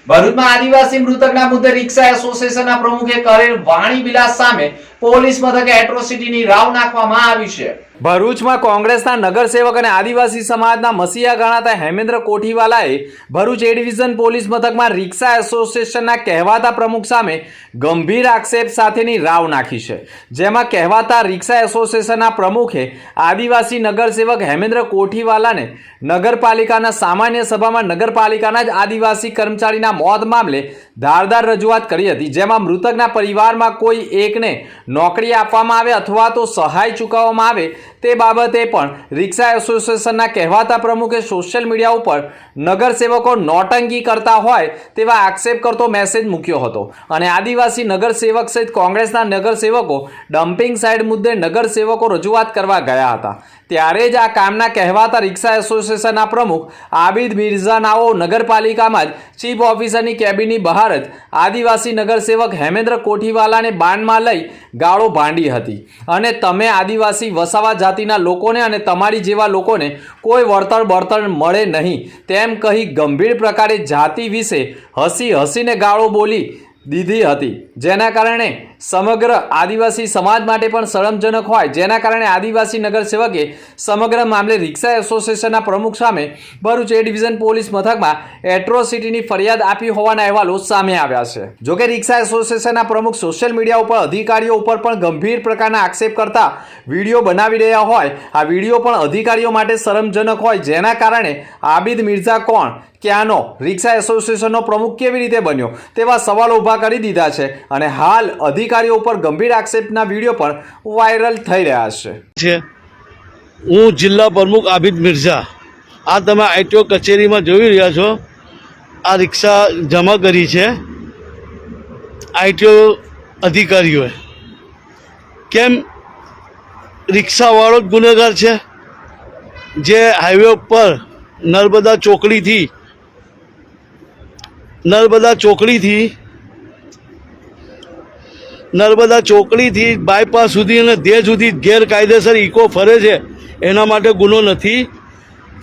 ભરૂચમાં આદિવાસી મૃતકના મુદ્દે રિક્ષા એસોસિએશનના પ્રમુખે કરેલ વાણી વિલાસ સામે પોલીસ મથકે એટ્રોસિટીની રાવ નાખવામાં આવી છે। ભરૂચમાં કોંગ્રેસના નગરસેવક અને આદિવાસી સમાજના મસીહા ગણાતા હેમેન્દ્ર કોઠીવાલાએ ભરૂચ એ ડિવિઝન પોલીસ મથકમાં રિક્ષા એસોસિએશનના કહેવાતા પ્રમુખ સામે ગંભીર આક્ષેપ સાથેની રાવ નાખી છે, જેમાં કહેવાતા રિક્ષા એસોસિએશનના પ્રમુખે આદિવાસી નગરસેવક હેમેન્દ્ર કોઠીવાલાને નગરપાલિકાના સામાન્ય સભામાં નગરપાલિકાના જ આદિવાસી કર્મચારીના મોત મામલે ધારદાર રજૂઆત કરી હતી, જેમાં મૃતકના પરિવારમાં કોઈ એકને નોકરી આપવામાં આવે અથવા તો સહાય ચૂકવવામાં આવે તે બાબતે પણ રિક્ષા એસોસિએશનના કહેવાતા પ્રમુખે સોશિયલ મીડિયા ઉપર નગરસેવકો નોટંકી કરતા હોય તેવા આક્ષેપ કરતો મેસેજ મૂક્યો હતો અને આદિવાસી નગરસેવક સહિત કોંગ્રેસના નગરસેવકો ડમ્પિંગ સાઇટ મુદ્દે નગરસેવકો રજૂઆત કરવા ગયા હતા, ત્યારે જ આ કામના કહેવાતા રિક્ષા એસોસિએશનના પ્રમુખ આબિદ મિર્ઝાનાઓ નગરપાલિકામાં જ ચીફ ઓફિસરની કેબિનની બહાર જ આદિવાસી નગરસેવક હેમેન્દ્ર કોઠીવાલાને બાનમાં લઈ ગાળો ભાંડી હતી અને તમે આદિવાસી વસાવા જાતિના લોકોને અને તમારી જેવા લોકોને કોઈ વળતર બળતર મળે નહીં તેમ કહી ગંભીર પ્રકારે જાતિ વિશે હસીને ગાળો બોલી દીધી હતી, જેના કારણે સમગ્ર આદિવાસી સમાજ માટે પણ શરમજનક હોય, જેના કારણે આદિવાસી નગરસેવકે સમગ્ર મામલે રિક્ષા એસોસિએશનના પ્રમુખ સામે ભરૂચ એ ડિવિઝન પોલીસ મથકમાં એટ્રોસિટીની ફરિયાદ આપી હોવાના અહેવાલો સામે આવ્યા છે। જોકે રિક્ષા એસોસિએશનના પ્રમુખ સોશિયલ મીડિયા ઉપર અધિકારીઓ ઉપર પણ ગંભીર પ્રકારના આક્ષેપ કરતા વિડીયો બનાવી રહ્યા હોય, આ વિડીયો પણ અધિકારીઓ માટે શરમજનક હોય, જેના કારણે આબિદ મિર્ઝા કોણ, ક્યાંનો, રિક્ષા એસોસિએશનનો પ્રમુખ કેવી રીતે બન્યો તેવા સવાલો ઊભા કરી દીધા છે અને હાલ અધિકારીઓ ઉપર ગંભીર આક્ષેપના વિડીયો પણ વાયરલ થઈ રહ્યા છે। હું જિલ્લા પ્રમુખ આબિદ મિર્ઝા, આ તમે આઈટીઓ કચેરીમાં જોઈ રહ્યા છો, આ રિક્ષા જમા કરી છે આઈટીઓ અધિકારીઓએ। કેમ રિક્ષાવાળો જ ગુનેગાર છે? જે હાઈવે ઉપર નર્મદા ચોકડીથી બાયપાસ સુધી અને દેહ સુધી ગેરકાયદેસર ઇકો ફરે છે, એના માટે ગુનો નથી।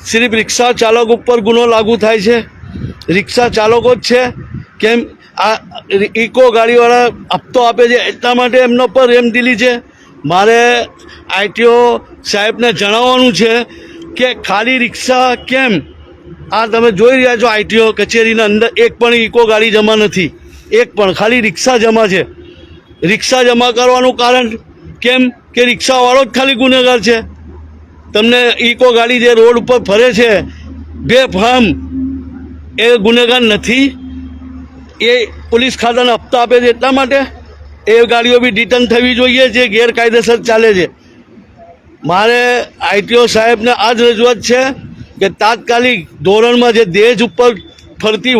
સિર્ફ રિક્ષા ચાલક ઉપર ગુનો લાગુ થાય છે, રિક્ષા ચાલકો જ છે। કેમ આ ઇકો ગાડીવાળા હપ્તો આપે છે એટલા માટે એમના પર રેમદિલી છે। મારે આઈટીઓ સાહેબને જણાવવાનું છે કે ખાલી રિક્ષા કેમ, આ તમે જોઈ રહ્યા છો આઈટીઓ કચેરીના અંદર એક પણ ઇકો ગાડી જમા નથી, એક પણ, ખાલી રિક્ષા જમા છે। રિક્ષા જમા કરવાનું કારણ કેમ કે રિક્ષાવાળો જ ખાલી ગુનેગાર છે। તમને ઇકો ગાડી જે રોડ ઉપર ફરે છે બેફામ, એ ગુનેગાર નથી, એ પોલીસ ખાતાના હપ્તા આપે છે એટલા માટે એ ગાડીઓ બી ડિટર્ન થવી જોઈએ જે ગેરકાયદેસર ચાલે છે। મારે આઈટીઓ સાહેબને આ જ રજૂઆત છે કે તાત્કાલિક ધોરણમાં જે દેશ ઉપર ફરતી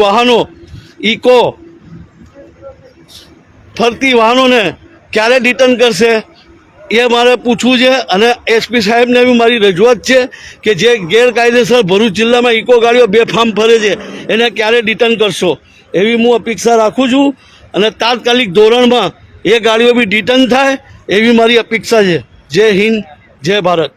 વાહનોને ક્યારે ડિટર્ન કરશે એ મારે પૂછવું છે। અને એસપી સાહેબને બી મારી રજૂઆત છે કે જે ગેરકાયદેસર ભરૂચ જિલ્લામાં ઇકો ગાડીઓ બેફામ ફરે છે એને ક્યારે ડિટર્ન કરશો એવી હું અપેક્ષા રાખું છું અને તાત્કાલિક ધોરણમાં એ ગાડીઓ બી ડિટર્ન થાય એવી મારી અપેક્ષા છે। જય હિન્દ, જય ભારત।